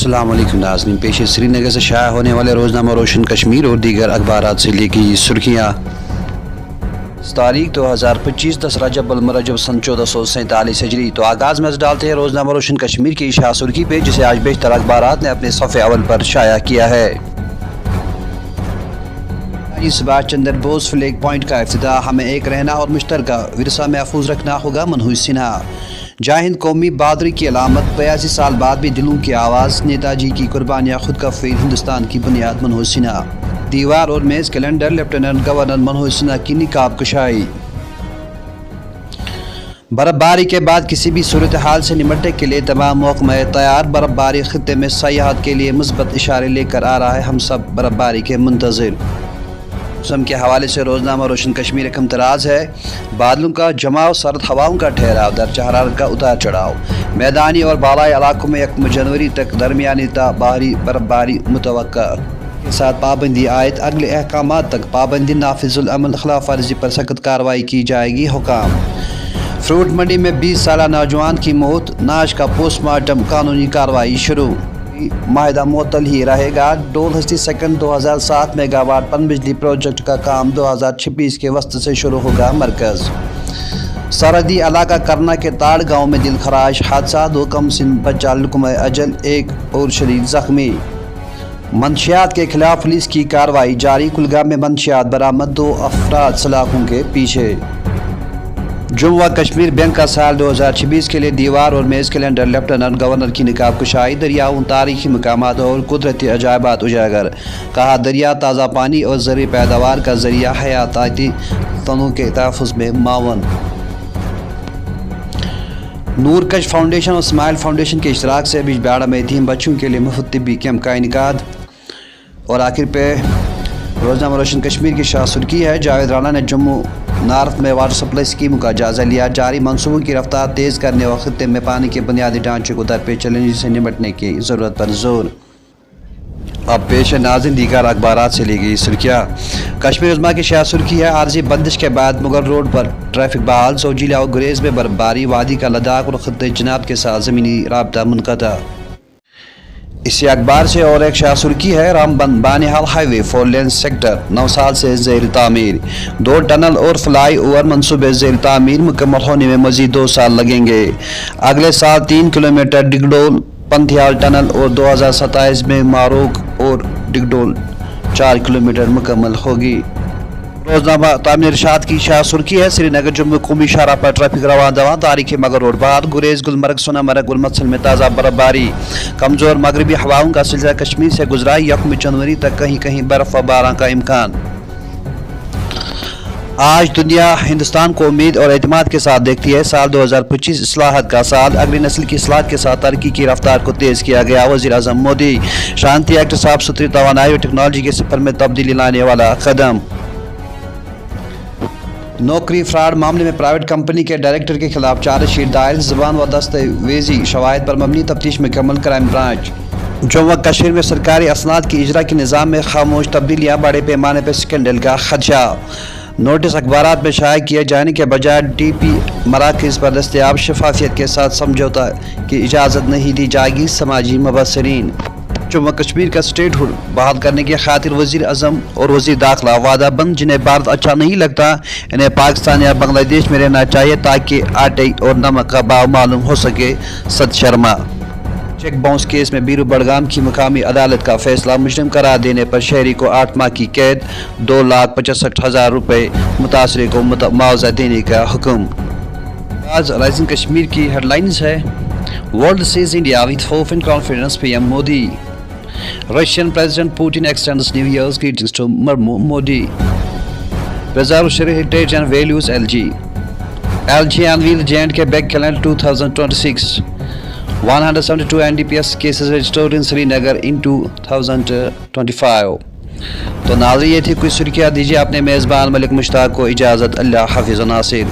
अस्सलाम वालेकुम नाज़रीन, पेश है श्रीनगर से शाया होने वाले रोज़नामा रोशन कश्मीर और दीगर अखबारात से लेकी सुर्खियाँ। तारीख 2025 10 रजब अलमरजब सन 1447 हिजरी। तो आगाज़ में डालते हैं रोज़नामा रोशन कश्मीर की शाह सुर्खी पे, जिसे आज बेशतर अखबारात ने अपने सफ़े अव्वल पर शाया किया है। सुभाष चंद्र बोस फ्लैग पॉइंट का इफ्तिताह, हमें एक रहना और मुश्तरका विरसा महफूज रखना होगा। मनहूस सिन्हा। जाहिंद कौमी बहादुरी की अलामत, 82 साल बाद भी दिलों की आवाज़, नेताजी की कुर्बानियाँ खुद का फेल, हिंदुस्तान की बुनियाद। मनहूस सिन्हा। दीवार और मेज़ कैलेंडर, लेफ्टिनेंट गवर्नर मनहूस सिन्हा की निकाब कुशाई। बर्फबारी के बाद किसी भी सूरत हाल से निपटने के लिए तमाम महकमे तैयार। बर्फबारी खित्ते में सयाहत के लिए मुस्बत इशारे लेकर आ रहा है, हम सब बर्फबारी के मुंतज़िर। मौसम के हवाले से रोज़नामा रोशन कश्मीर एक हमतराज है। बादलों का जमाव, सर्द हवाओं का ठहराव, दर्जा हरारत का उतार चढ़ाव। मैदानी और बालाई इलाकों में 1 जनवरी तक दरमियानी ता बाहरी बर्फबारी मुतवक्का के साथ पाबंदी आयद। अगले अहकामात तक पाबंदी नाफिजुल अमल, खिलाफ वर्जी पर सख्त कार्रवाई की जाएगी। हुकाम। फ्रूट मंडी में 20 साला नौजवान की मौत, नाश का पोस्टमार्टम, कानूनी कार्रवाई शुरू। माहिदा मुअत्तल ही रहेगा। डोल हस्ती सेकंड 2007 मेगावाट पन बिजली प्रोजेक्ट का काम 2026 के वस्त से शुरू होगा। मरकज़। सरहदी इलाका करना के ताड़ गांव में दिल खराश हादसा, 2 कम सिन बच्चा लुकमे अजल, 1 और शरीर जख्मी। मंशियात के खिलाफ पुलिस की कार्रवाई जारी, कुलगाम में मंशियात बरामद, 2 अफराद सलाखों के पीछे। जम्मू व कश्मीर बैंक का साल 2026 के लिए दीवार और मेज़ कैलेंडर, लेफ्टिनेंट गवर्नर की निकाब कुशाई। दरियाओं, तारीखी मकामात और कुदरती अजायबात उजागर। कहा, दरिया ताज़ा पानी और ज़रूरी पैदावार का ज़रिया, हयाताती तनों के तहफ़्फ़ुज़ में मावन। नूरकश फाउंडेशन और स्माइल फाउंडेशन के इश्तराक से बिजबाड़ा में यतीम बच्चों के लिए मुफ्त तिब्बी कैंप का इनेकाद। और आखिर पे रोज़नामा रोशन कश्मीर की शाह सुर्खी है। जावेद राना ने जम्मू नार्थ में वाटर सप्लाई स्कीम का जायजा लिया, जारी मंसूबों की रफ्तार तेज़ करने व खित्ते में पानी के बुनियादी ढांचे को दरपेश चैलेंज से निपटने की ज़रूरत पर जोर। अब पेश है नाज़रीन दीगर अखबारात से ली गई सुर्खियाँ। कश्मीर उज़्मा की शाह सुर्खी है। आर्जी बंदिश के बाद मुगल रोड पर ट्रैफिक बहाल, सोजीला और गुरेज में बर्फबारी, वादी का लद्दाख और खित्ते जनाब के साथ ज़मीनी राब्ता मुनक़ता। इसी अखबार से और एक शाह सुर्खी है। रामबन बानिहाल हाईवे 4 लेन सेक्टर 9 साल से ज़ेर तामीर, 2 टनल और फ्लाई ओवर मंसूबे ज़ेर तामीर, मुकम्मल होने में मज़ीद 2 साल लगेंगे। अगले साल 3 किलोमीटर डिगडोल पंथियाल टनल और 2027 में मारोक और डिगडोल 4 किलोमीटर मुकम्मल होगी। रोज़नामा तामीर इरशाद की शाह सुर्खी है। श्रीनगर जम्मू कौमी शाहराह पर ट्रैफिक रवा दवा, तारीखी मगर रोड बाद, गुरेज, गुलमर्ग, सोनामर्ग, गुलमत्सल में ताज़ा बर्फबारी। कमज़ोर मगरबी हवाओं का सिलसिला कश्मीर से गुजरा, 1 जनवरी तक कहीं कहीं बर्फ व बारिश का इम्कान। आज दुनिया हिंदुस्तान को उम्मीद और एतमाद के साथ देखती है। साल 2025 इस्लाहत का साल, अगली नस्ल की इस्लाहत के साथ तरक्की की रफ्तार को तेज़ किया गया। वज़ीर आज़म मोदी। शांति एक्ट, साफ सुथरी तवानाई और टेक्नोलॉजी के सफ़र में तब्दीली लाने वाला कदम। नौकरी फ्रॉड मामले में प्राइवेट कंपनी के डायरेक्टर के खिलाफ चार्जशीट दायर, ज़बान व दस्तावेजी शवाहिद पर मबनी तफ्तीश मुकम्मल, क्राइम ब्रांच। जम्मू व कश्मीर में सरकारी असनाद की इजरा के निज़ाम में खामोश तब्दीलियाँ, बड़े पैमाने पर स्कैंडल का खदशा। नोटिस अखबारात में शाया किए जाने के बजाय DP मराकज़ पर दस्तयाब शफाफियत के साथ समझौता की इजाज़त नहीं दी जाएगी। समाजी मुबस्सिरीन। जम्मू कश्मीर का स्टेट हुड बहाल करने की खातिर वज़ीर आज़म और वज़ीर दाखिला वादा बंद। जिन्हें भारत अच्छा नहीं लगता, इन्हें पाकिस्तान या बांग्लादेश में रहना चाहिए ताकि आटे और नमक का भाव मालूम हो सके। सद शर्मा। चेक बाउंस केस में बीरू बड़गाम की मुकामी अदालत का फैसला, मुजरिम करार देने पर शहरी को 8 माह की कैद, 2,65,000 रुपये मुतासरे को मुआवजा देने का हुक्म। आज राइजिंग कश्मीर की हेडलाइंस है। World seize India with hope and confidence, PM Modi. Russian President Putin extends New Year's greetings to Modi. Preserve heritage and values, LG. LG unveiled J&K Bank Calendar 2026. 172 NDPS cases registered in Srinagar in 2025. तो नाज़रीन, ये थी कुछ सुर्खियाँ। दीजिए अपने मेज़बान मलिक मुश्ताक को इजाज़त। अल्लाह हाफ़िज़ नासिर।